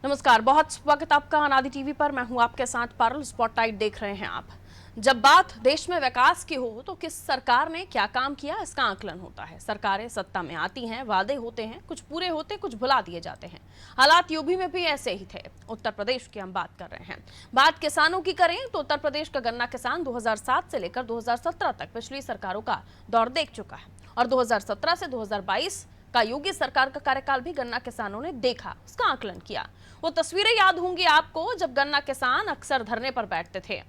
नमस्कार, बहुत स्वागत आपका अनादि टीवी पर। मैं हूं आपके साथ पारुल। स्पॉटलाइट देख रहे हैं आप। जब बात देश में विकास की हो तो किस सरकार ने क्या काम किया, इसका आकलन होता है। सरकारें सत्ता में आती हैं, वादे होते हैं, कुछ पूरे होते, कुछ भुला दिए जाते हैं। हालात यूपी में भी ऐसे ही थे। उत्तर प्रदेश की हम बात कर रहे हैं। बात किसानों की करें तो उत्तर प्रदेश का गन्ना किसान 2007 से लेकर 2017 तक पिछली सरकारों का दौर देख चुका है और 2017 से 2022 का योगी सरकार का कार्यकाल भी गन्ना किसानों ने देखा, उसका आकलन किया। वो तस्वीरें याद होंगी आपको जब गन्ना किसान अक्सर धरने पर बैठते थे।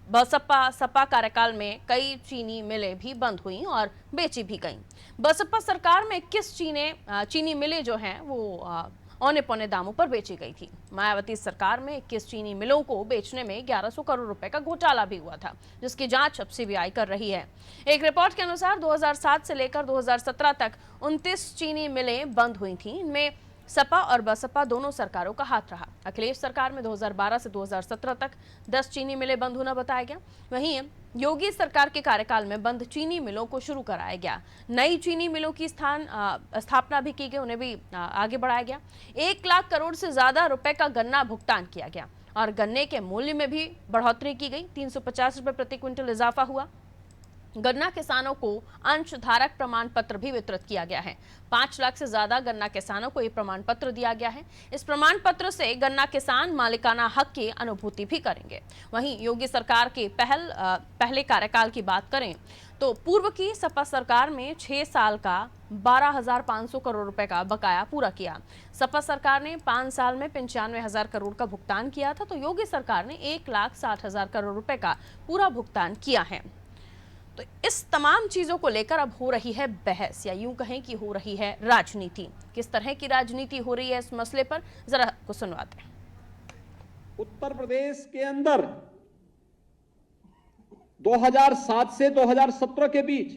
बसपा सपा कार्यकाल में कई चीनी मिलें भी बंद हुई और बेची भी गईं। बसपा सरकार में 21 चीनी मिलें जो हैं वो औने पौने दामों पर बेची गई थी। मायावती सरकार में 21 चीनी मिलों को बेचने में 1100 करोड़ रुपए का घोटाला भी हुआ था, जिसकी जांच अब सीबीआई कर रही है। एक रिपोर्ट के अनुसार 2007 से लेकर 2017 तक 29 चीनी मिलें बंद हुई थी। इनमें सपा और बसपा दोनों सरकारों का हाथ रहा। अखिलेश सरकार में 2012 से 2017 तक 10 चीनी मिलें बंद होना बताया गया। वहीं योगी सरकार के कार्यकाल में बंद चीनी मिलों को शुरू कराया गया। नई चीनी मिलों की स्थापना भी की गई, उन्हें भी आगे बढ़ाया गया। 1 लाख करोड़ से ज्यादा रुपए का गन्ना भुगतान किया गया और गन्ने के मूल्य में भी बढ़ोतरी की गई। 350 रुपए प्रति क्विंटल इजाफा हुआ। गन्ना किसानों को अंशधारक प्रमाण पत्र भी वितरित किया गया है। 5 लाख से ज्यादा गन्ना किसानों को यह प्रमाण पत्र दिया गया है। इस प्रमाण पत्र से गन्ना किसान मालिकाना हक की अनुभूति भी करेंगे। वहीं योगी सरकार के पहले कार्यकाल की बात करें तो पूर्व की सपा सरकार में 6 साल का 12,500 करोड़ रुपए का बकाया पूरा किया। सपा सरकार ने 5 साल में 95,000 करोड़ का भुगतान किया था, तो योगी सरकार ने 1,60,000 करोड़ रुपए का पूरा भुगतान किया है। तो इस तमाम चीजों को लेकर अब हो रही है बहस, या यूं कहें कि हो रही है राजनीति। किस तरह की राजनीति हो रही है इस मसले पर, जरा कुछ सुनवाते हैं। उत्तर प्रदेश के अंदर 2007 से 2017 के बीच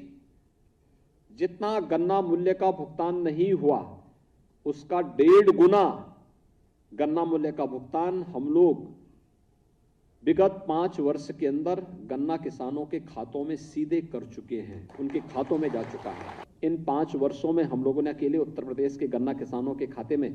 जितना गन्ना मूल्य का भुगतान नहीं हुआ, उसका 1.5 गुना गन्ना मूल्य का भुगतान हम लोग विगत 5 वर्ष के अंदर गन्ना किसानों के खातों में सीधे कर चुके हैं, उनके खातों में जा चुका है। इन 5 वर्षों में हम लोगों ने अकेले उत्तर प्रदेश के गन्ना किसानों के खाते में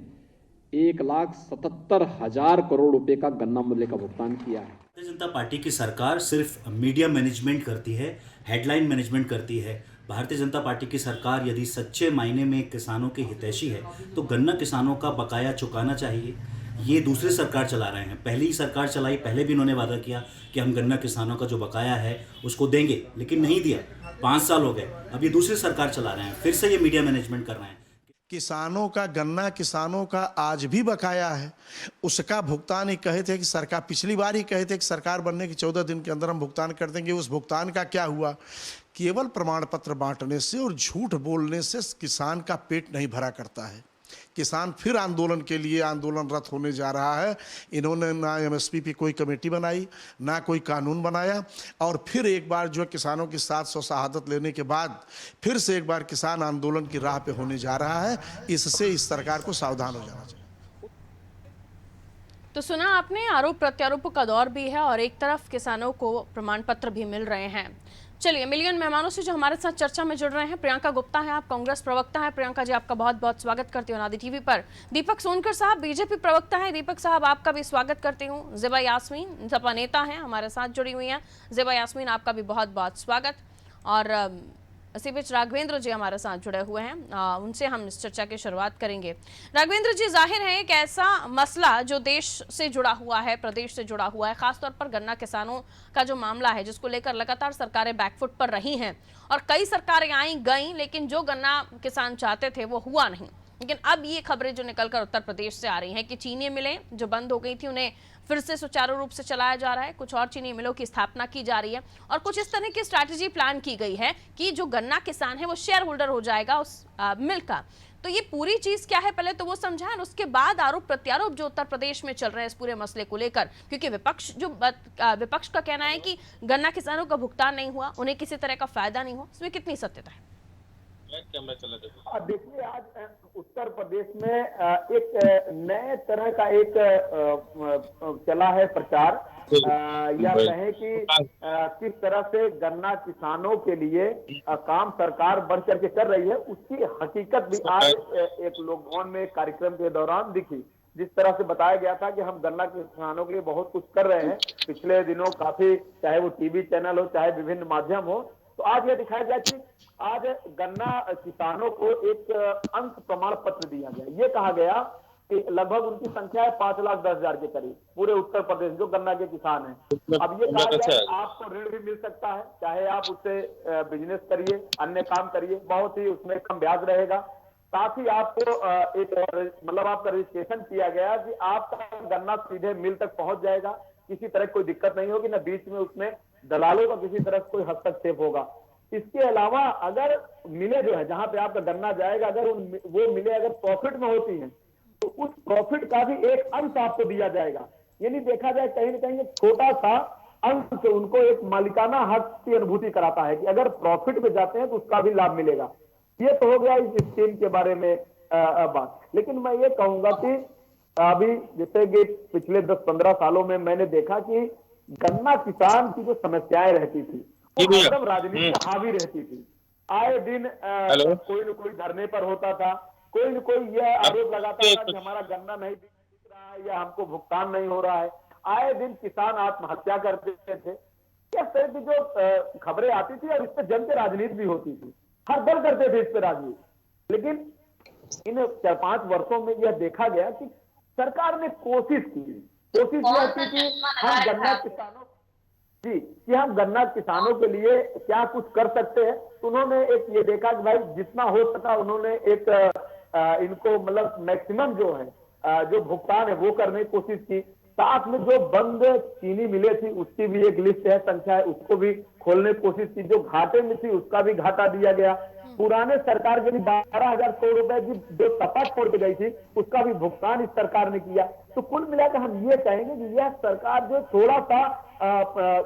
1,77,000 करोड़ रुपए का गन्ना मूल्य का भुगतान किया है। भारतीय जनता पार्टी की सरकार सिर्फ मीडिया मैनेजमेंट करती है, हेडलाइन मैनेजमेंट करती है। भारतीय जनता पार्टी की सरकार यदि सच्चे मायने में किसानों के हितैषी है तो गन्ना किसानों का बकाया चुकाना चाहिए। ये दूसरी सरकार चला रहे हैं, पहली सरकार चलाई, पहले भी इन्होंने वादा किया कि हम गन्ना किसानों का जो बकाया है उसको देंगे, लेकिन नहीं दिया। 5 साल हो गए, अब ये दूसरी सरकार चला रहे हैं, फिर से ये मीडिया मैनेजमेंट कर रहे हैं। किसानों का गन्ना किसानों का आज भी बकाया है, उसका भुगतान ही कहे थे कि सरकार, पिछली बार ही कहे थे कि सरकार बनने के 14 दिन के अंदर हम भुगतान कर देंगे। उस भुगतान का क्या हुआ? केवल प्रमाण पत्र बांटने से और झूठ बोलने से किसान का पेट नहीं भरा करता है। किसान फिर आंदोलन के लिए आंदोलनरत होने जा रहा है। इन्होंने ना एमएसपी पे कोई कमेटी बनाई, ना कोई कानून बनाया, और फिर एक बार जो किसानों की 700 शहादत लेने के बाद फिर से एक बार किसान आंदोलन की राह पे होने जा रहा है। इससे इस सरकार को सावधान हो जाना चाहिए। तो सुना आपने, आरोप प्रत्यारोप का दौर भी है और एक तरफ किसानों को प्रमाण पत्र भी मिल रहे हैं। चलिए, मिलियन मेहमानों से जो हमारे साथ चर्चा में जुड़ रहे हैं, प्रियंका गुप्ता हैं, आप कांग्रेस प्रवक्ता हैं। प्रियंका जी, आपका बहुत बहुत स्वागत करती हूँ अनादि टीवी पर। दीपक सोनकर साहब बीजेपी प्रवक्ता हैं, दीपक साहब आपका भी स्वागत करती हूँ। ज़ेबा यास्मीन सपा नेता हैं, हमारे साथ जुड़ी हुई हैं। ज़ेबा यास्मीन, आपका भी बहुत बहुत स्वागत। और इसी बीच राघवेंद्र जी हमारे साथ जुड़े हुए हैं, उनसे हम इस चर्चा की शुरुआत करेंगे। राघवेंद्र जी, जाहिर है एक ऐसा मसला जो देश से जुड़ा हुआ है, प्रदेश से जुड़ा हुआ है, खासतौर पर गन्ना किसानों का जो मामला है, जिसको लेकर लगातार सरकारें बैकफुट पर रही हैं और कई सरकारें आई गईं, लेकिन जो गन्ना किसान चाहते थे वो हुआ नहीं। लेकिन अब ये खबरें जो निकलकर उत्तर प्रदेश से आ रही हैं कि चीनी मिलें जो बंद हो गई थी उन्हें फिर से सुचारू रूप से चलाया जा रहा है, कुछ और चीनी मिलों की स्थापना की जा रही है और कुछ इस तरह की स्ट्रैटेजी प्लान की गई है कि जो गन्ना किसान है वो शेयर होल्डर हो जाएगा उस मिल का। तो ये पूरी चीज क्या है, पहले तो वो समझाएं और उसके बाद आरोप प्रत्यारोप जो उत्तर प्रदेश में चल रहे हैं इस पूरे मसले को लेकर, क्योंकि विपक्ष का कहना है कि गन्ना किसानों का भुगतान नहीं हुआ, उन्हें किसी तरह का फायदा नहीं हुआ, इसमें कितनी सत्यता है? देखिए, आज उत्तर प्रदेश में एक नए तरह का एक चला है प्रचार, या कहें कि किस तरह से गन्ना किसानों के लिए काम सरकार बढ़ करके कर रही है, उसकी हकीकत भी आज एक लॉकडाउन में कार्यक्रम के दौरान दिखी। जिस तरह से बताया गया था कि हम गन्ना किसानों के लिए बहुत कुछ कर रहे हैं पिछले दिनों, काफी, चाहे वो टीवी चैनल हो, चाहे विभिन्न माध्यम हो, तो आज यह दिखाया गया कि आज गन्ना किसानों को एक अंक प्रमाण पत्र दिया गया। ये कहा गया कि लगभग उनकी संख्या है 5,10,000 के करीब पूरे उत्तर प्रदेश जो गन्ना के किसान हैं। अब ये कहा गया कि आपको ऋण भी मिल सकता है, चाहे आप उससे बिजनेस करिए, अन्य काम करिए, बहुत ही उसमें कम ब्याज रहेगा। साथ ही आपको एक मतलब आपका रजिस्ट्रेशन किया गया कि आपका गन्ना सीधे मिल तक पहुंच जाएगा, किसी तरह कोई दिक्कत नहीं होगी, ना बीच में उसमें दलालों का किसी तरह कोई हस्तक्षेप होगा। इसके अलावा अगर मिले जो है जहां पे आपका गन्ना जाएगा, अगर वो मिले अगर प्रॉफिट में होती है तो उस प्रॉफिट का भी एक अंश आपको दिया जाएगा। यानी देखा जाए कहीं ना कहीं छोटा सा अंश उनको एक मालिकाना हक की अनुभूति कराता है कि अगर प्रॉफिट में जाते हैं तो उसका भी लाभ मिलेगा। ये तो हो गया इस स्कीम के बारे में बात। लेकिन मैं ये कहूंगा कि अभी जैसे कि पिछले 10-15 सालों में मैंने देखा कि गन्ना किसान की जो समस्याएं रहती थी वो एकदम राजनीति में हावी रहती थी। आए दिन कोई न कोई धरने पर होता था, कोई न कोई यह आरोप लगाता था कि हमारा गन्ना नहीं बिक रहा है या हमको भुगतान नहीं हो रहा है। आए दिन किसान आत्महत्या करते थे। इस तरह की जो खबरें आती थी और इस पर जम के राजनीति भी होती थी, हर दल करते थे इस पर राजनीति। लेकिन इन 4-5 वर्षों में यह देखा गया कि सरकार ने कोशिश यह थी कि हम गन्ना किसानों कि हम गन्ना किसानों के लिए क्या कुछ कर सकते हैं। तो उन्होंने एक ये देखा कि भाई जितना हो सका उन्होंने एक इनको मतलब मैक्सिमम जो है जो भुगतान है वो करने की कोशिश की। साथ में जो बंद चीनी मिले थी उसकी भी एक लिस्ट है, संख्या है, उसको भी खोलने की कोशिश की। जो घाटे में थी उसका भी घाटा दिया गया। पुराने सरकार के 12,000 करोड़ रुपए की जो सपा छोड़ के गई थी उसका भी भुगतान इस सरकार ने किया। तो कुल मिलाकर हम ये कहेंगे कि यह सरकार जो थोड़ा सा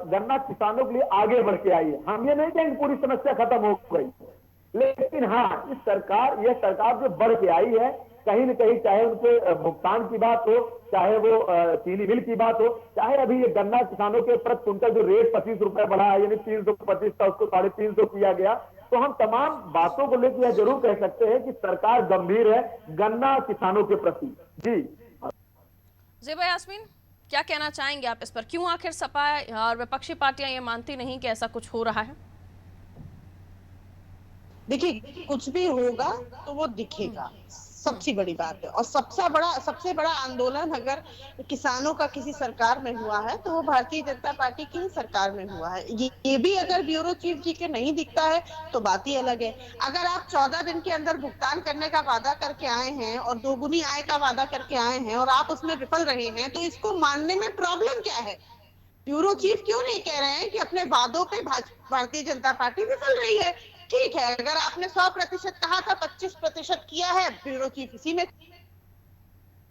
गन्ना किसानों के लिए आगे बढ़ के आई है। हम ये नहीं कहेंगे पूरी समस्या खत्म हो गई, लेकिन हाँ यह सरकार जो बढ़ के आई है कहीं न कहीं, चाहे उनके भुगतान की बात हो, चाहे वो चीनी मिल की बात हो, चाहे अभी ये गन्ना किसानों के प्रति क्विंटल जो रेट 25 रुपए बढ़ा है यानी 325 का उसको 350 किया गया। तो हम तमाम बातों को लेकर यह जरूर कह सकते हैं कि सरकार गंभीर है गन्ना किसानों के प्रति। जी ज़ेबा यास्मीन, क्या कहना चाहेंगे आप इस पर? क्यों आखिर सपा और विपक्षी पार्टियां ये मानती नहीं कि ऐसा कुछ हो रहा है? देखिए, कुछ भी होगा तो वो दिखेगा, सबसे बड़ी बात है। और सबसे बड़ा आंदोलन अगर किसानों का किसी सरकार में हुआ है तो वो भारतीय जनता पार्टी की ही सरकार में हुआ है। ये भी अगर ब्यूरो चीफ जी के नहीं दिखता है तो बात ही अलग है। अगर आप 14 दिन के अंदर भुगतान करने का वादा करके आए हैं और दोगुनी आय का वादा करके आए हैं और आप उसमें विफल रहे हैं तो इसको मानने में प्रॉब्लम क्या है? ब्यूरो चीफ क्यों नहीं कह रहे हैं कि अपने वादों पे भारतीय जनता पार्टी विफल रही है? ठीक है, अगर आपने 100% कहा था, 25% किया है, ब्यूरो चीफ इसी में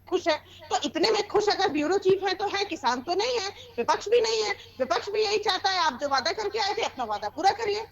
खुश है। तो इतने में खुश अगर ब्यूरो चीफ है तो है, किसान तो नहीं है, विपक्ष भी नहीं है। विपक्ष भी यही चाहता है आप जो वादा करके आए थे अपना वादा पूरा करिए,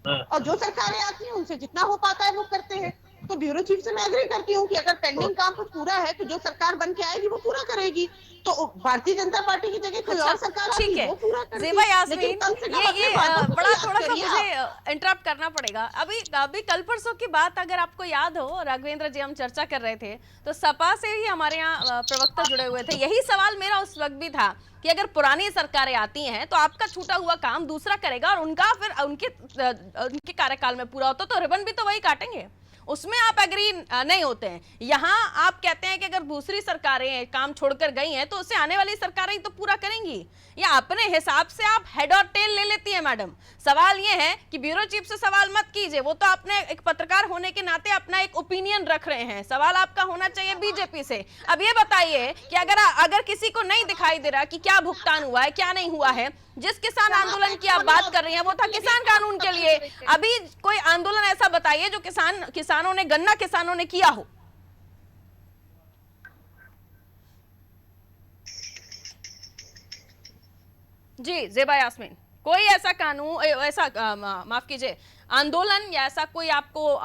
और जो सरकारें आती हैं उनसे जितना हो पाता है वो करते हैं। तो ब्यूरो चीफ से मैं एग्री करती हूँ कि अगर पेंडिंग काम कुछ पूरा है तो जो सरकार बन के आएगी वो पूरा करेगी। तो भारतीय जनता पार्टी की जगह कोई और सरकार आएगी वो पूरा करेगी। ज़ेबा यास्मीन, ये बड़ा थोड़ा सा मुझे इंटरप्ट करना पड़ेगा। अभी कल परसों की बात अगर आपको याद हो, राघवेंद्र जी हम चर्चा कर रहे थे तो सपा से ही हमारे यहाँ प्रवक्ता जुड़े हुए थे। यही सवाल मेरा उस वक्त भी था कि अगर पुरानी सरकारें आती हैं तो आपका छूटा हुआ काम दूसरा करेगा और उनका फिर उनके कार्यकाल में पूरा होता तो रिबन भी तो वही काटेंगे। उसमें आप एग्री नहीं होते हैं। यहाँ आप कहते हैं कि अगर दूसरी सरकारें काम छोड़कर गई हैं तो उससे आने वाली सरकारें तो पूरा करेंगी, या अपने हिसाब से आप हेड और टेल ले लेती है मैडम। सवाल ये है कि ब्यूरो चीफ से सवाल मत कीजिए, वो तो आपने एक पत्रकार होने के नाते अपना एक ओपिनियन रख रहे हैं। सवाल आपका होना चाहिए बीजेपी से। अब ये बताइए कि अगर किसी को नहीं दिखाई दे रहा कि क्या भुगतान हुआ है क्या नहीं हुआ है, जिस किसान आंदोलन की आप बात कर रही हैं वो था किसान कानून के लिए। अभी कोई आंदोलन ऐसा बताइए जो किसानों ने, गन्ना किसानों ने किया हो। जी ज़ेबा यास्मीन, कोई ऐसा कानून, ऐसा माफ कीजिए आंदोलन या ऐसा कोई आपको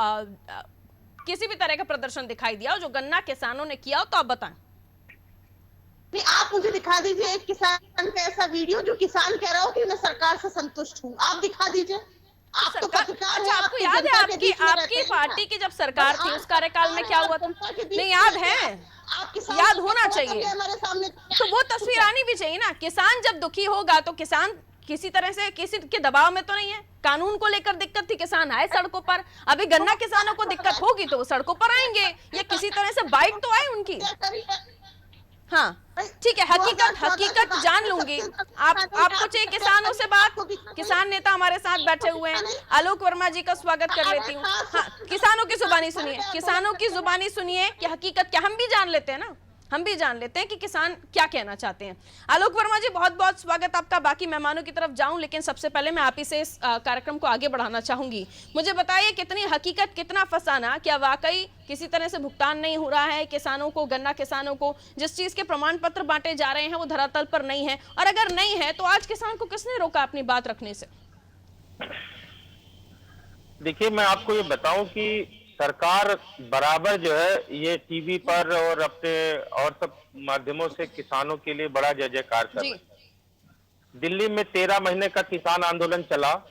किसी भी तरह का प्रदर्शन दिखाई दिया हो जो गन्ना किसानों ने किया हो तो आप बताएं। नहीं, आप मुझे दिखा दीजिए एक किसान का ऐसा वीडियो जो किसान कह रहा हो कि मैं सरकार से संतुष्ट हूँ, आप दिखा दीजिए। आप तो पत्रकार हैं, आपको याद है आपकी पार्टी की जब सरकार थी उस कार्यकाल में क्या हुआ था? नहीं याद है? आप किसान याद को होना खड़ा चाहिए। करके हमारे सामने तो वो तस्वीर आनी भी चाहिए ना। किसान जब दुखी होगा तो किसान किसी तरह से किसी के दबाव में तो नहीं है। कानून को लेकर दिक्कत थी, किसान आए सड़कों पर। अभी गन्ना किसानों को दिक्कत होगी तो वो सड़कों पर आएंगे, या किसी तरह से बाइट तो आए उनकी। क्या करिए? हाँ ठीक है, हकीकत जान लूंगी। आपको चाहिए किसानों से बात। किसान नेता हमारे साथ बैठे हुए हैं, आलोक वर्मा जी का स्वागत कर लेती हूँ। हाँ, किसानों की जुबानी सुनिए, किसानों की जुबानी सुनिए कि हकीकत क्या। हम भी जान लेते हैं ना, हम भी जान लेते हैं कि किसान क्या कहना चाहते हैं। आलोक वर्मा जी, बहुत बहुत स्वागत आपका। बाकी मेहमानों की तरफ जाऊं, लेकिन सबसे पहले मैं आप ही से इस कार्यक्रम को आगे बढ़ाना चाहूंगी। मुझे बताइए कितनी हकीकत, कितना फसाना, क्या वाकई किसी तरह से भुगतान नहीं हो रहा है किसानों को, गन्ना किसानों को? जिस चीज के प्रमाण पत्र बांटे जा रहे हैं वो धरातल पर नहीं है, और अगर नहीं है तो आज किसान को किसने रोका अपनी बात रखने से? देखिए, मैं आपको ये बताऊं कि सरकार बराबर जो है ये टीवी पर और अपने और सब माध्यमों से किसानों के लिए बड़ा जय जयकार कर रही है। दिल्ली में 13 महीने का किसान आंदोलन चला,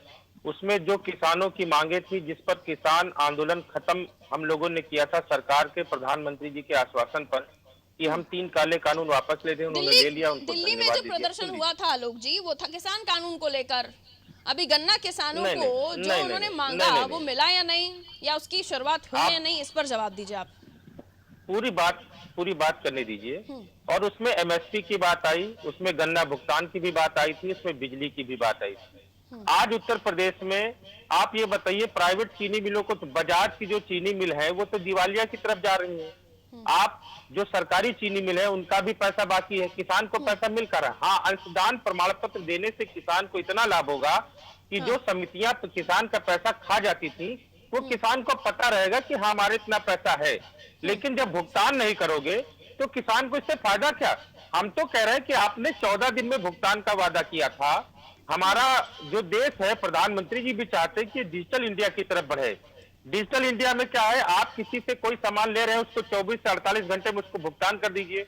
उसमें जो किसानों की मांगे थी, जिस पर किसान आंदोलन खत्म हम लोगों ने किया था सरकार के प्रधानमंत्री जी के आश्वासन पर कि हम 3 काले कानून वापस ले दें, उन्होंने ले लिया। उनको दिल्ली में जो प्रदर्शन हुआ था आलोक जी, वो था किसान कानून को लेकर। अभी गन्ना किसानों को जो उन्होंने मांगा वो मिला या नहीं, या उसकी शुरुआत हुई या नहीं, इस पर जवाब दीजिए आप। पूरी बात करने दीजिए। और उसमें एमएसपी की बात आई, उसमें गन्ना भुगतान की भी बात आई थी, उसमें बिजली की भी बात आई थी। आज उत्तर प्रदेश में आप ये बताइए, प्राइवेट चीनी मिलों को, तो बजाज की जो चीनी मिल है वो तो दिवालिया की तरफ जा रही है। आप जो सरकारी चीनी मिल है उनका भी पैसा बाकी है, किसान को पैसा मिल कर रहा है। हाँ, अंशदान प्रमाण पत्र देने से किसान को इतना लाभ होगा कि जो समितियां किसान का पैसा खा जाती थी वो किसान को पता रहेगा कि हाँ हमारे इतना पैसा है। लेकिन जब भुगतान नहीं करोगे तो किसान को इससे फायदा क्या? हम तो कह रहे हैं कि आपने 14 दिन में भुगतान का वादा किया था। हमारा जो देश है, प्रधानमंत्री जी भी चाहते हैं कि डिजिटल इंडिया की तरफ बढ़े। डिजिटल इंडिया में क्या है, आप किसी से कोई सामान ले रहे हैं उसको 24 से 48 घंटे में उसको भुगतान कर दीजिए।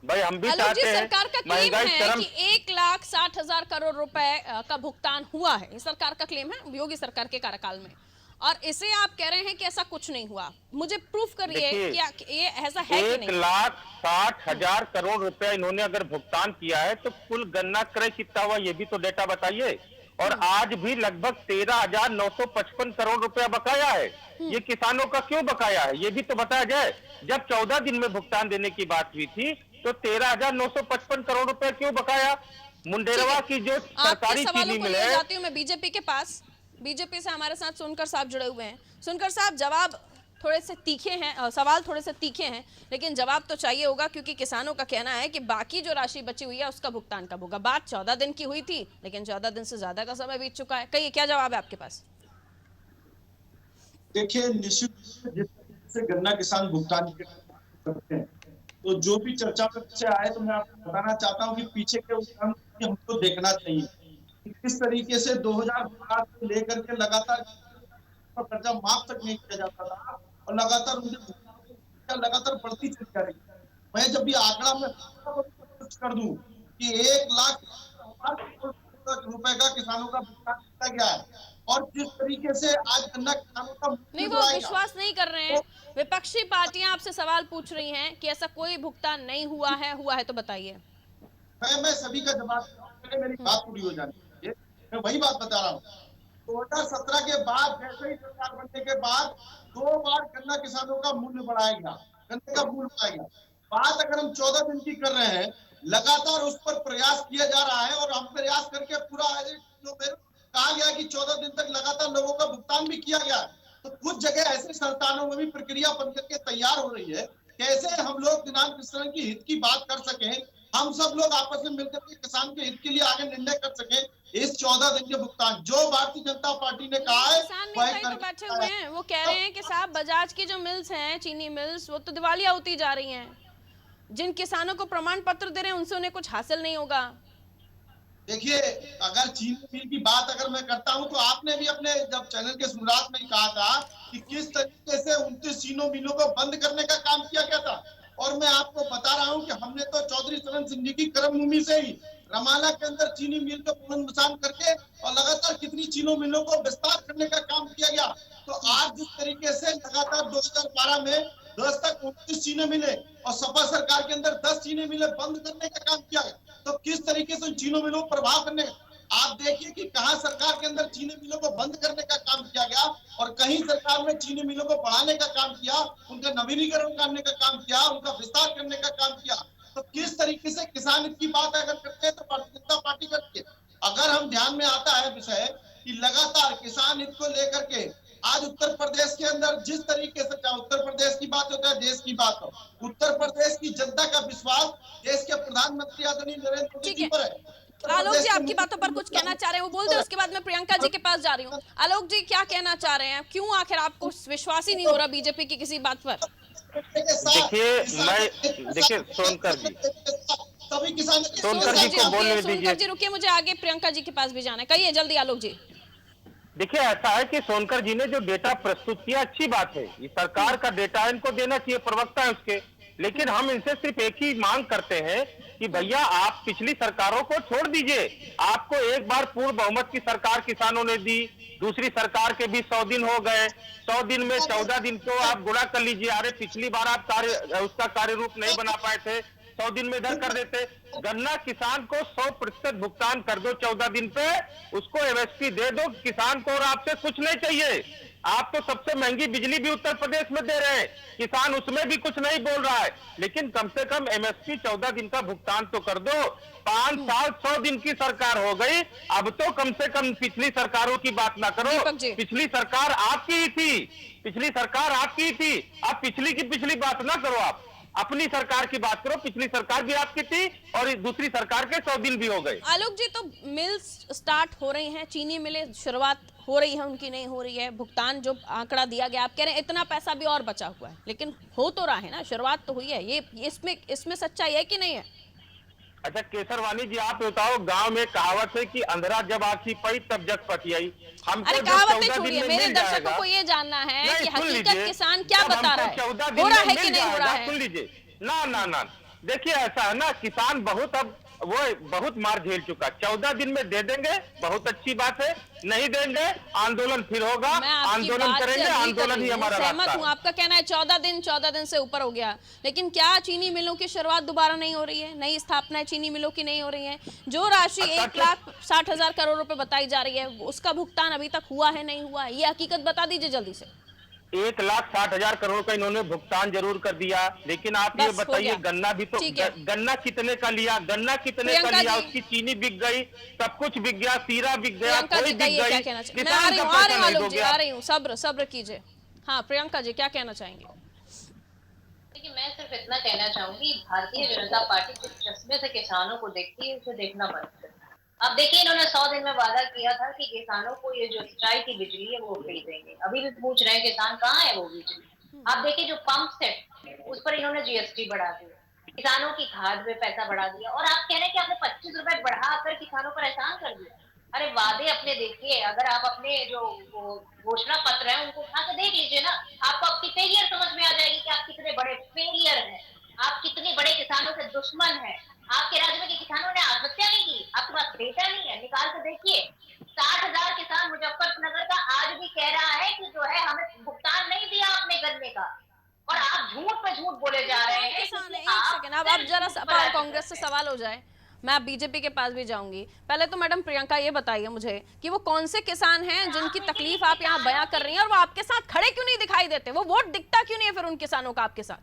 भाई हम भी चाहते हैं। सरकार का क्लेम है कि 1,60,000 करोड़ रुपए का भुगतान हुआ है, सरकार का क्लेम है योगी सरकार के कार्यकाल में, और इसे आप कह रहे हैं कि ऐसा कुछ नहीं हुआ। मुझे प्रूफ करिए कि ये ऐसा है कि नहीं। 1,60,000 करोड़ रुपए इन्होंने अगर भुगतान किया है तो कुल गन्ना क्रय कितना हुआ ये भी तो डेटा बताइए। और आज भी लगभग 13,955 करोड़ रुपया बकाया है। ये किसानों का क्यों बकाया है ये भी तो बताया जाए। जब 14 दिन में भुगतान देने की बात हुई थी तो 13,955 करोड़ रुपया क्यों बकाया? मुंडेरवा की जो सरकारी चीनी मिल है। जाती हूँ मैं बीजेपी के पास। बीजेपी से हमारे साथ सुनकर साहब जुड़े हुए हैं। सुनकर साहब, जवाब थोड़े से तीखे हैं, सवाल थोड़े से तीखे हैं, लेकिन जवाब तो चाहिए होगा, क्योंकि किसानों का कहना है कि बाकी जो राशि बची हुई है उसका भुगतान कब होगा। बात 14 दिन की हुई थी, लेकिन 14 दिन से ज्यादा का समय बीत चुका है। कहिए, क्या जवाब है आपके पास? देखिए, निश्चित से गन्ना किसान भुगतान करते हैं, तो जो भी चर्चा में से आए तो मैं आपको बताना चाहता हूँ कि पीछे के उदाहरण हमको देखना चाहिए किस तरीके से 2007 से लेकर के लगातार कर्जा माफ तक नहीं किया जाता था और लगातार उनके लगातार बढ़ती चली जा रही है। मैं जब भी आंकड़ा में कर दूं कि 1,00,000 रुपए का किसानों का भुगतान किया गया है, और जिस तरीके से आज गन्ना किसानों का नहीं, वो विश्वास नहीं कर रहे हैं। विपक्षी पार्टियां आपसे सवाल पूछ रही हैं कि ऐसा कोई भुगतान नहीं हुआ है तो बताइए। मैं सभी का जवाब, मेरी बात पूरी हो जानी चाहिए। मैं वही बात बता रहा हूँ। 2017 के बाद, जैसे ही सरकार बनने के बाद 2 बार गन्ना किसानों का मूल्य बढ़ाया गया, गन्ने का मूल्य बढ़ाया गया। बात अगर हम 14 दिन की कर रहे हैं, लगातार उस पर प्रयास किया जा रहा है, और हम प्रयास करके पूरा जो कहा गया कि 14 दिन तक लगातार लोगों का भुगतान भी किया गया। तो कुछ जगह ऐसे संस्थानों में भी प्रक्रिया बन करके तैयार हो रही है। कैसे हम लोग दिनांक किसान की हित की बात कर सकें, हम सब लोग आपस में मिलकर के किसान के हित के लिए आगे निर्णय कर सकें। इस 14 दिन के भुगतान जो भारतीय जनता पार्टी ने कहा है, तो बैठे हुए हैं, वो कह रहे हैं कि साहब बजाज की जो मिल्स हैं, चीनी मिल्स, वो तो दिवालिया होती जा रही हैं। जिन किसानों को प्रमाण पत्र दे रहे हैं उनसे उन्हें कुछ हासिल नहीं होगा। देखिए, अगर चीनी मिल की बात अगर मैं करता हूं तो आपने भी अपने जब चैनल के शुरुआत में कहा था कि किस तरीके से 29 चीनी मिलों को बंद करने का काम किया गया था, और मैं आपको बता रहा हूं कि हमने तो चौधरी चरण सिंह जी की कर्मभूमि से ही रमाला के अंदर चीनी मिल को पुनर्निर्माण करके और लगातार कितनी चीनी मिलों को विस्तार करने का काम किया गया। तो आज जिस तरीके से लगातार 2012 में 10 तक 29 चीनी मिले और सपा सरकार के अंदर 10 चीनी मिले बंद करने का काम किया गया। तो किस तरीके से उन चीनी मिलों पर प्रभाव करने का आप देखिए कि कहां सरकार के अंदर चीनी मिलों को बंद करने का काम किया गया और कहीं सरकार ने चीनी मिलों को बढ़ाने का काम किया, उनका नवीनीकरण करने का काम किया, उनका विस्तार करने का काम किया। तो किस तरीके से किसान की बात अगर करते हैं तो भारतीय जनता पार्टी करती है। अगर हम ध्यान में आता है विषय कि लगातार किसान हित को लेकर के आज उत्तर प्रदेश के अंदर जिस तरीके से, चाहे उत्तर प्रदेश की बात हो चाहे देश की बात हो, उत्तर प्रदेश की जनता का विश्वास देश के प्रधानमंत्री आदरणीय नरेंद्र मोदी जी पर है। आलोक जी आपकी बातों पर कुछ कहना चाह रहे हैं वो बोल दे, उसके बाद मैं प्रियंका जी के पास जा रही हूँ। आलोक जी क्या कहना चाह रहे हैं, क्यों आखिर आपको विश्वास ही नहीं हो रहा बीजेपी की किसी बात पर? देखिए सोनकर जी, सभी किसान सोनकर जी को बोलने दीजिए। सोनकर जी रुकिए, मुझे आगे प्रियंका जी के पास भी जाना है, कहिए जल्दी आलोक जी। देखिए ऐसा है कि सोनकर जी ने जो डेटा प्रस्तुत किया अच्छी बात है, ये सरकार का डेटा है, इनको देना चाहिए, प्रवक्ता है उसके। लेकिन हम इनसे सिर्फ एक ही मांग करते हैं कि भैया आप पिछली सरकारों को छोड़ दीजिए। आपको एक बार पूर्ण बहुमत की सरकार किसानों ने दी, दूसरी सरकार के भी 100 दिन हो गए, 100 दिन में 14 दिन को आप गुणा कर लीजिए। अरे पिछली बार आप उसका कार्य रूप नहीं बना पाए थे, 100 दिन में इधर कर देते। गन्ना किसान को 100% भुगतान कर दो 14 दिन पे, उसको एमएसपी दे दो किसान को, और आपसे कुछ नहीं चाहिए। आप तो सबसे महंगी बिजली भी उत्तर प्रदेश में दे रहे हैं, किसान उसमें भी कुछ नहीं बोल रहा है, लेकिन कम से कम एमएसपी 14 दिन का भुगतान तो कर दो। 5 साल 100 दिन की सरकार हो गई, अब तो कम से कम पिछली सरकारों की बात ना करो। पिछली सरकार आपकी ही थी, पिछली सरकार आपकी थी, अब पिछली की पिछली बात ना करो, आप अपनी सरकार की बात करो। पिछली सरकार भी आपकी थी और दूसरी सरकार के 100 दिन भी हो गए। आलोक जी, तो मिल्स स्टार्ट हो रही हैं, चीनी मिलें शुरुआत हो रही है, उनकी नहीं हो रही है, भुगतान जो आंकड़ा दिया गया आप कह रहे हैं इतना पैसा भी और बचा हुआ है, लेकिन हो तो रहा है ना, शुरुआत तो हुई है। ये इसमें सच्चाई है कि नहीं है? अच्छा केसरवानी जी आप बताओ, गांव में कहावत है कि अंधरा जब आंखी पई तब जग पतियाई। अरे कहावतें छोड़िए, मेरे दर्शकों को ये जानना है कि हकीकत किसान क्या बता रहा है, हो रहा है कि नहीं हो रहा है। सुन लीजिए ना, देखिए ऐसा है ना, किसान बहुत अब वो बहुत मार झेल चुका। 14 दिन में दे देंगे, बहुत अच्छी बात है, नहीं देंगे आंदोलन फिर होगा, आंदोलन करेंगे, आंदोलन ही हमारा रास्ता है। सहमत हूँ, आपका कहना है 14 दिन से ऊपर हो गया, लेकिन क्या चीनी मिलों की शुरुआत दोबारा नहीं हो रही है, नई स्थापनाएं चीनी मिलों की नहीं हो रही है? जो राशि 1,60,000 करोड़ रुपए बताई जा रही है उसका भुगतान अभी तक हुआ है नहीं हुआ है, ये हकीकत बता दीजिए जल्दी से। 1,60,000 करोड़ का इन्होंने भुगतान जरूर कर दिया, लेकिन आप ये बताइए गन्ना भी तो गन्ना कितने का लिया, उसकी चीनी बिक गई, सब कुछ बिक गया, सीरा बिक गया, कोई बिक गई। मैं आ रही हूँ, सब्र कीजिए। हाँ प्रियंका जी क्या कहना चाहेंगे? देखिए मैं सिर्फ इतना कहना चाहूंगी, भारतीय जनता पार्टी जिस चश्मे से किसानों को देखती है उसे देखना बंद करें। अब देखिए इन्होंने 100 दिन में वादा किया था कि किसानों को ये जो सिंचाई की बिजली है वो फ्री देंगे, अभी भी पूछ रहे हैं किसान कहाँ है वो बिजली। आप देखिए जो पंप सेट उस पर इन्होंने जीएसटी बढ़ा दिया, किसानों की खाद में पैसा बढ़ा दिया, और आप कह रहे हैं कि आपने 25 रुपए बढ़ाकर किसानों पर एहसान कर दिया। अरे वादे अपने देखिए, अगर आप अपने जो घोषणा पत्र है उनको उठा के देख लीजिए ना, आपको आपकी फेलियर समझ में आ जाएगी कि आप कितने बड़े फेलियर हैं, आप कितने बड़े किसानों के दुश्मन हैं। आपके राज्य में किसानों ने आत्महत्या नहीं की, आपके पास डेटा नहीं है, निकाल कर देखिए। 60,000 किसान मुजफ्फरनगर का आज भी कह रहा है कि जो है हमें भुगतान नहीं दिया आपने गन्ने का, और आप झूठ पे झूठ बोले जा रहे हैं। अब जरा कांग्रेस से सवाल हो जाए, मैं बीजेपी के पास भी जाऊंगी। पहले तो मैडम प्रियंका ये बताइए मुझे कि वो कौन से किसान हैं जिनकी तकलीफ आप यहाँ बयां कर रही हैं और वो आपके साथ खड़े क्यों नहीं दिखाई देते, वो वोट दिखता क्यों नहीं है फिर उन किसानों का आपके साथ?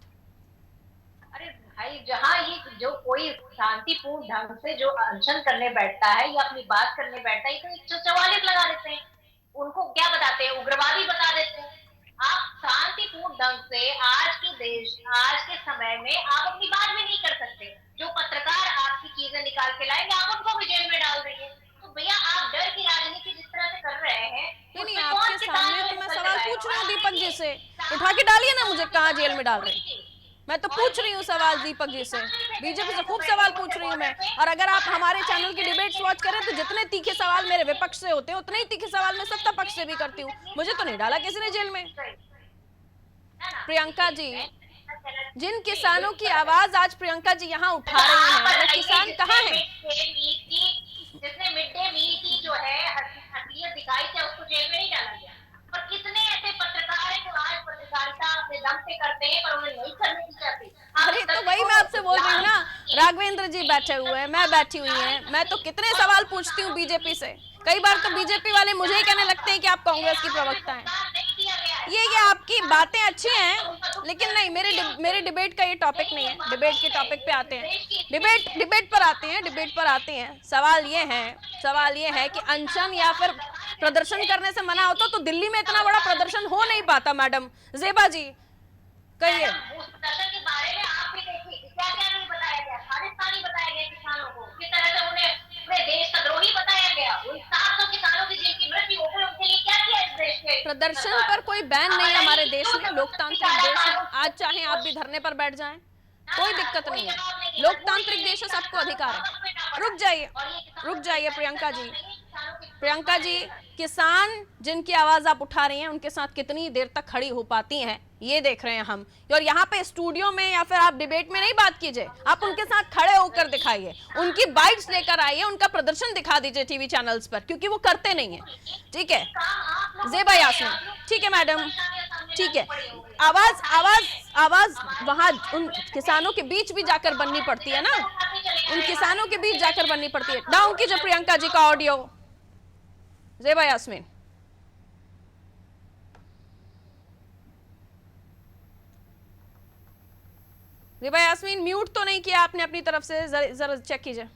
अरे भाई, जहाँ ये जो कोई शांतिपूर्ण ढंग से जो अनशन करने बैठता है या अपनी बात करने बैठता है, तो 144 लगा देते हैं, उनको क्या बताते हैं, उग्रवादी बता देते हैं। आप शांतिपूर्ण ढंग से आज के समय में आप अपनी बात भी नहीं कर सकते। जो पत्रकार आपकी चीजें निकाल के लाएंगे आप उनको भी जेल में डाल देंगे। तो भैया आप डर की राजनीति जिस तरह से कर रहे हैं, नहीं आपके सामने तो मैं सवाल पूछ रही हूँ दीपक जी से, उठा के डालिए ना मुझे, कहाँ जेल में डाल रहे हैं, मैं तो पूछ रही हूँ सवाल दीपक जी से, बीजेपी से खूब सवाल पूछ रही हूँ मैं। और अगर आप हमारे चैनल की डिबेट्स वॉच करें तो जितने तीखे सवाल मेरे विपक्ष से होते हैं उतने ही तीखे सवाल मैं सत्ता पक्ष से भी करती हूँ, मुझे तो नहीं डाला किसी ने जेल में। प्रियंका जी, जिन किसानों की आवाज आज प्रियंका जी यहाँ उठा रही हैं, वो किसान कहाँ हैं? जिसने मिड डे मील की जो है असलियत दिखाई थी उसको जेल में नहीं डाला गया। और कितने ऐसे पत्रकार हैं जो आज पत्रकारिता अपने दम पे करते रहे हैं पर उन्हें नहीं करने की चाहती। अरे तो वही मैं आपसे बोल रही हूँ ना, राघवेंद्र जी बैठे हुए हैं, मैं बैठी हुई हैं, मैं तो कितने सवाल पूछती हूँ बीजेपी से। कई बार तो बीजेपी वाले मुझे ही कहने लगते हैं कि आप कांग्रेस की प्रवक्ता हैं। ये आपकी बातें अच्छी हैं, लेकिन नहीं, मेरे डिबेट का ये टॉपिक नहीं है। डिबेट के टॉपिक पे आते हैं, डिबेट पर आते हैं। सवाल ये है कि अनशन या फिर प्रदर्शन करने से मना होता तो दिल्ली में इतना बड़ा प्रदर्शन हो नहीं पाता। मैडम जेबा जी कहिए। उस प्रदर्शन के बारे में आप भी देखिए क्या क्या नहीं बताया गया, खालिस्तानी बताया गया किसानों को, किस तरह से उन्हें पूरे देश का द्रोही बताया गया। उन 700 किसानों की जिनकी मृत्यु हो गई उनके लिए क्या किया इस देश के? प्रदर्शन पर कोई बैन नहीं है हमारे देश में, लोकतांत्रिक देश है। आज चाहे आप भी धरने पर बैठ जाएं, कोई दिक्कत नहीं है, लोकतांत्रिक देश है, सबको अधिकार है। रुक जाइए प्रियंका जी, किसान जिनकी आवाज आप उठा रही हैं उनके साथ कितनी देर तक खड़ी हो पाती हैं ये देख रहे हैं हम। और यहाँ पे स्टूडियो में या फिर आप डिबेट में नहीं बात कीजिए, आप उनके साथ खड़े होकर दिखाइए, उनकी बाइट्स लेकर आइए, उनका प्रदर्शन दिखा दीजिए टीवी चैनल्स पर, क्योंकि वो करते नहीं है। ठीक है जेबा यास्मीन, ठीक है मैडम, ठीक है। आवाज वहां उन किसानों के बीच भी जाकर बननी पड़ती है ना, उन किसानों के बीच जाकर बननी पड़ती है। डाउन कीजिए प्रियंका जी का ऑडियो। जेबा यास्मीन, जेबा यास्मीन म्यूट तो नहीं किया आपने अपनी तरफ से, जरा चेक कीजिए।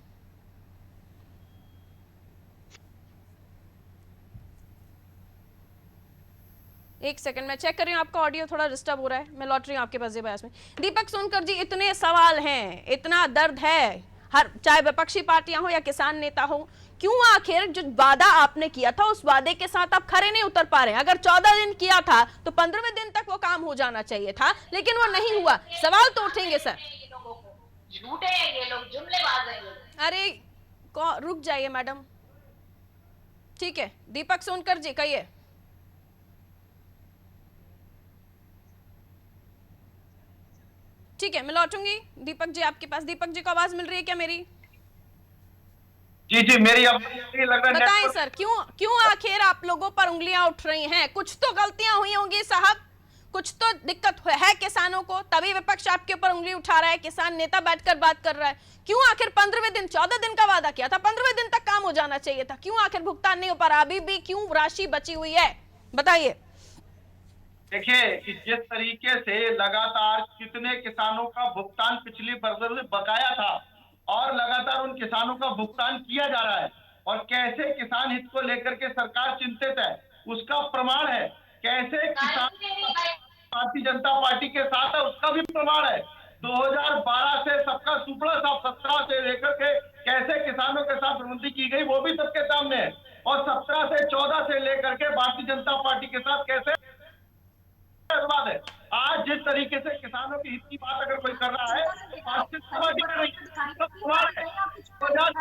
एक सेकंड मैं चेक कर रही हूँ, आपका ऑडियो थोड़ा डिस्टर्ब हो रहा है, मैं लौट रही हूँ आपके पास जेबा यास्मीन। दीपक सोनकर जी, इतने सवाल हैं, इतना दर्द है, हर चाहे विपक्षी पार्टियां हो या किसान नेता हो, क्यों आखिर जो वादा आपने किया था उस वादे के साथ आप खरे नहीं उतर पा रहे हैं? अगर 14 दिन किया था तो 15वें दिन तक वो काम हो जाना चाहिए था, लेकिन वो नहीं हुआ। सवाल तो उठेंगे सर। झूठे हैं ये लोग, जुमलेबाज हैं ये। अरे रुक जाइए मैडम, ठीक है। दीपक सोनकर जी कहिए। ठीक है मैं लौटूंगी दीपक जी आपके पास। दीपक जी को आवाज मिल रही है क्या मेरी? जी मेरी अब बताएं सर, क्यों आखिर आप लोगों पर उंगलियां उठ रही हैं? कुछ तो गलतियां हुई होंगी साहब, कुछ तो दिक्कत है किसानों को, तभी विपक्ष आपके ऊपर उंगली उठा रहा है, किसान नेता बैठकर बात कर रहा है। क्यों आखिर 15वें दिन, 14 दिन का वादा किया था, 15वें दिन तक काम हो जाना चाहिए था, क्यों आखिर भुगतान नहीं हो पा रहा? अभी भी क्यों राशि बची हुई है, बताइए। देखिए कि जिस तरीके से लगातार कितने किसानों का भुगतान पिछली बरसों में बकाया था और लगातार उन किसानों का भुगतान किया जा रहा है, और कैसे किसान हित को लेकर के सरकार चिंतित है उसका प्रमाण है। कैसे किसान भारतीय जनता पार्टी के साथ है उसका भी प्रमाण है। 2012 से सबका सुपड़ा साफ 17 से लेकर के कैसे किसानों के साथ प्रबंधी की गई वो भी सबके सामने है, और 17 से 14 से लेकर के भारतीय जनता पार्टी के साथ कैसे बात है। आज जिस तरीके से किसानों के हित की बात अगर कोई कर रहा है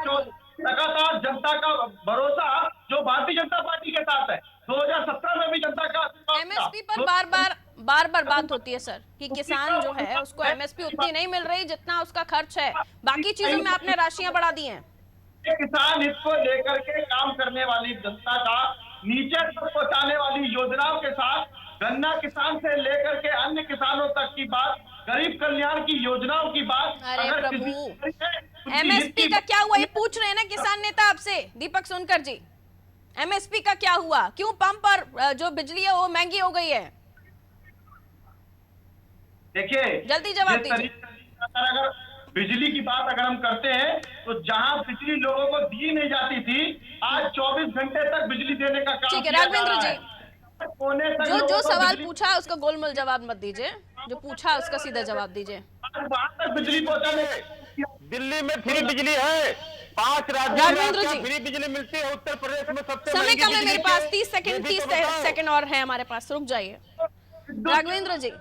तो लगातार जनता का भरोसा जो भारतीय जनता पार्टी के साथ है, 2017 में भी जनता का एमएसपी पर बार बार बात होती है सर कि किसान जो है उसको एमएसपी उतनी नहीं मिल रही जितना उसका खर्च है, बाकी चीजों में आपने राशियां बढ़ा दी हैं। किसान हित को लेकर के काम करने वाली जनता का नीचे तक पहुंचाने वाली योजनाओं के साथ गन्ना किसान से लेकर के अन्य किसानों तक की बात, गरीब कल्याण की योजनाओं की बात। अरे प्रभु, एमएसपी का क्या हुआ ये पूछ रहे हैं ना किसान नेता आपसे। दीपक सोनकर जी, एमएसपी का क्या हुआ? क्यों पंप पर जो बिजली है वो महंगी हो गई है? देखिए जल्दी जवाब दीजिए। अगर बिजली की बात अगर हम करते हैं तो जहां बिजली लोगों को दी नहीं जाती थी, आज 24 घंटे तक बिजली देने का काम ठीक है किया जा राघवेंद्र रहा जी, है। जो सवाल पूछा उसका गोलमोल जवाब मत दीजिए, जो पूछा उसका सीधा जवाब दीजिए। वहां तक बिजली पहुंचाने, दिल्ली में फ्री बिजली है, 5 राज्यों में फ्री बिजली मिलती है, उत्तर प्रदेश में सबसे समय कम है मेरे पास, 30 सेकंड और है हमारे पास, रुक जाइए। राघवेंद्र जी,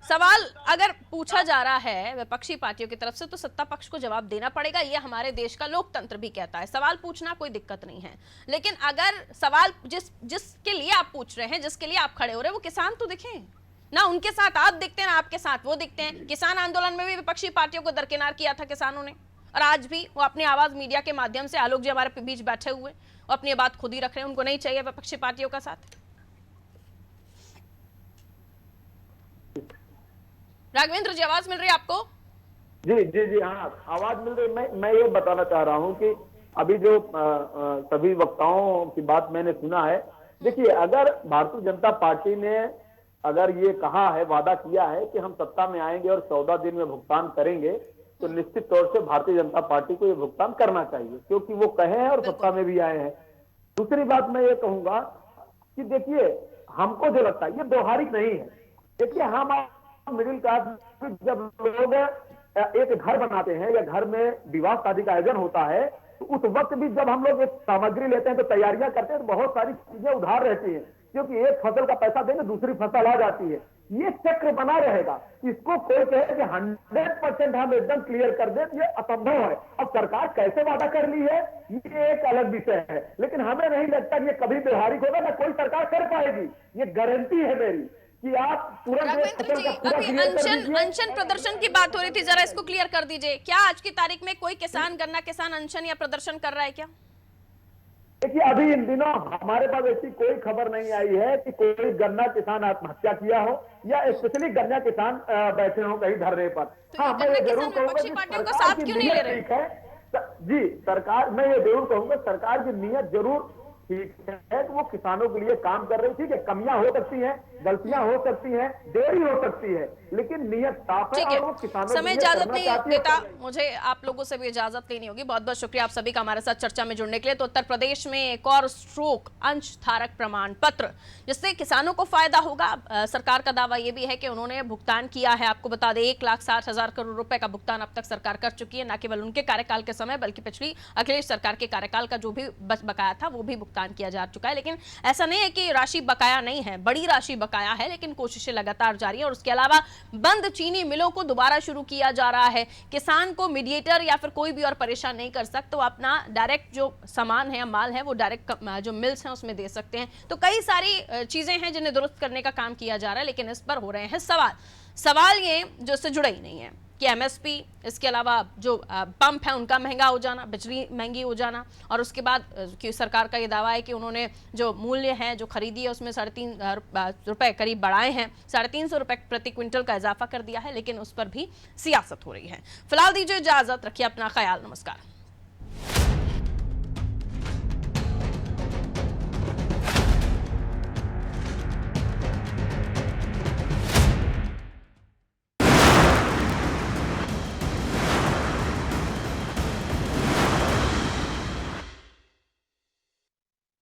सवाल अगर पूछा जा रहा है विपक्षी पार्टियों की तरफ से तो सत्ता पक्ष को जवाब देना पड़ेगा, ये हमारे देश का लोकतंत्र भी कहता है। सवाल पूछना कोई दिक्कत नहीं है, लेकिन अगर सवाल जिसके लिए आप पूछ रहे हैं, जिसके लिए आप खड़े हो रहे हैं, वो किसान तो दिखें ना, उनके साथ आप दिखते हैं ना आपके साथ वो दिखते हैं। किसान आंदोलन में भी विपक्षी पार्टियों को दरकिनार किया था किसानों ने, और आज भी वो अपनी आवाज मीडिया के माध्यम से, आलोक जी हमारे बीच बैठे हुए, वो अपनी बात खुद ही रख रहे हैं, उनको नहीं चाहिए विपक्षी पार्टियों का साथ। राघवेंद्र जी, आवाज मिल रही है आपको? जी जी जी हाँ, आवाज मिल रही। मैं ये बताना चाह रहा हूँ कि अभी जो सभी वक्ताओं की बात मैंने सुना है, देखिए अगर भारतीय जनता पार्टी ने अगर ये कहा है, वादा किया है कि हम सत्ता में आएंगे और 14 दिन में भुगतान करेंगे, तो निश्चित तौर से भारतीय जनता पार्टी को ये भुगतान करना चाहिए, क्योंकि वो कहे हैं और सत्ता में भी आए हैं। दूसरी बात मैं ये कहूंगा कि देखिए, हमको जो लगता है ये व्यवहारिक नहीं है। देखिए, हम मिडिल क्लास जब लोग एक घर बनाते हैं या घर में विवाह शादी का आयोजन होता है, तो उस वक्त भी जब हम लोग एक सामग्री लेते हैं तो तैयारियां करते हैं, तो बहुत सारी चीजें उधार रहती हैं, क्योंकि एक फसल का पैसा देंगे दूसरी फसल आ जाती है। ये चक्र बना रहेगा। इसको कोई कहे कि 100% हम एकदम क्लियर कर दें, ये असंभव है। अब सरकार कैसे वादा कर ली है ये एक अलग विषय है, लेकिन हमें नहीं लगता कि ये कभी व्यवहारिक होगा, ना कोई सरकार कर पाएगी। ये गारंटी है मेरी कि आप तुरंत राघवेंद्र जी, अभी अनशन प्रदर्शन की बात हो रही थी, जरा इसको क्लियर कर दीजिए। क्या आज की तारीख में कोई किसान, गन्ना किसान अनशन या प्रदर्शन कर रहा है क्या? देखिए, अभी इन दिनों हमारे पास ऐसी कोई खबर नहीं आई है कि कोई गन्ना किसान आत्महत्या किया हो या स्पेशली गन्ना किसान बैठे हो कहीं धरने पर। हाँ, मैं ये जरूर कहूंगा कि सरकार की नीयत ठीक है। जी, सरकार, मैं ये जरूर कहूंगा सरकार की नीयत जरूर ठीक है कि वो किसानों के लिए काम कर रही। ठीक है, कमियां हो सकती हैं, गलतियां हो सकती हैं, देरी हो सकती है, लेकिन नीयत साफ है और वो किसानों समय इजाजत नहीं देता, मुझे आप लोगों से भी इजाजत लेनी होगी। बहुत बहुत शुक्रिया आप सभी का हमारे साथ चर्चा में जुड़ने के लिए। तो उत्तर प्रदेश में एक और स्ट्रोक अंश धारक प्रमाण पत्र, जिससे किसानों को फायदा होगा। सरकार का दावा यह भी है कि उन्होंने भुगतान किया है। आपको बता दें, 1,60,000 करोड़ रुपए का भुगतान अब तक सरकार कर चुकी है, न केवल उनके कार्यकाल के समय बल्कि पिछली अखिलेश सरकार के कार्यकाल का जो भी बकाया था वो भी भुगतान किया जा चुका है। लेकिन ऐसा नहीं है कि राशि बकाया नहीं है, बड़ी राशि बकाया है, लेकिन कोशिशें लगातार जारी है। और उसके अलावा बंद चीनी मिलों को दोबारा शुरू किया जा रहा है। किसान को मीडिएटर या फिर कोई भी और परेशान नहीं कर सकता, तो अपना डायरेक्ट जो सामान है, माल है, वो डायरेक्ट जो मिल्स हैं उसमें दे सकते हैं। तो कई सारी चीजें हैं जिन्हें दुरुस्त करने का काम किया जा रहा है, लेकिन इस पर हो रहे हैं सवाल ये जो इससे जुड़े ही नहीं है कि एमएसपी, इसके अलावा जो पंप है उनका महंगा हो जाना, बिजली महंगी हो जाना, और उसके बाद कि सरकार का ये दावा है कि उन्होंने जो मूल्य है जो खरीदी है उसमें 3.5 रुपए करीब बढ़ाए हैं, 350 रुपए प्रति क्विंटल का इजाफा कर दिया है, लेकिन उस पर भी सियासत हो रही है। फिलहाल दीजिए इजाजत, रखिए अपना ख्याल, नमस्कार।